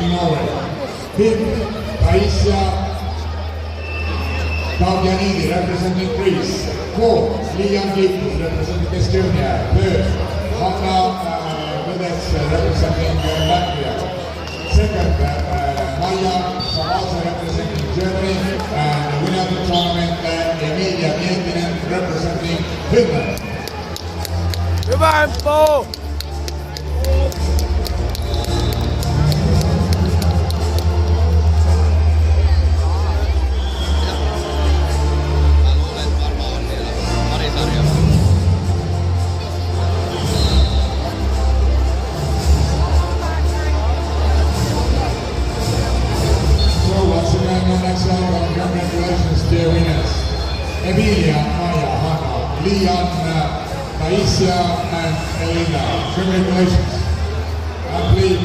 representing Norway. Fifth, Taisia Tavyanidi representing Greece. Fourth, Liam Gipus representing Estonia. Third, Hanna Vedets representing Latvia. Second, Maja Savasa representing Germany. And the winner of the tournament, Emilia Miettinen representing Finland. Hyvä Emppo! Congratulations to your winners, Emilia, Maja, Hanna, Lian, Taisia and Elina. Congratulations. And please,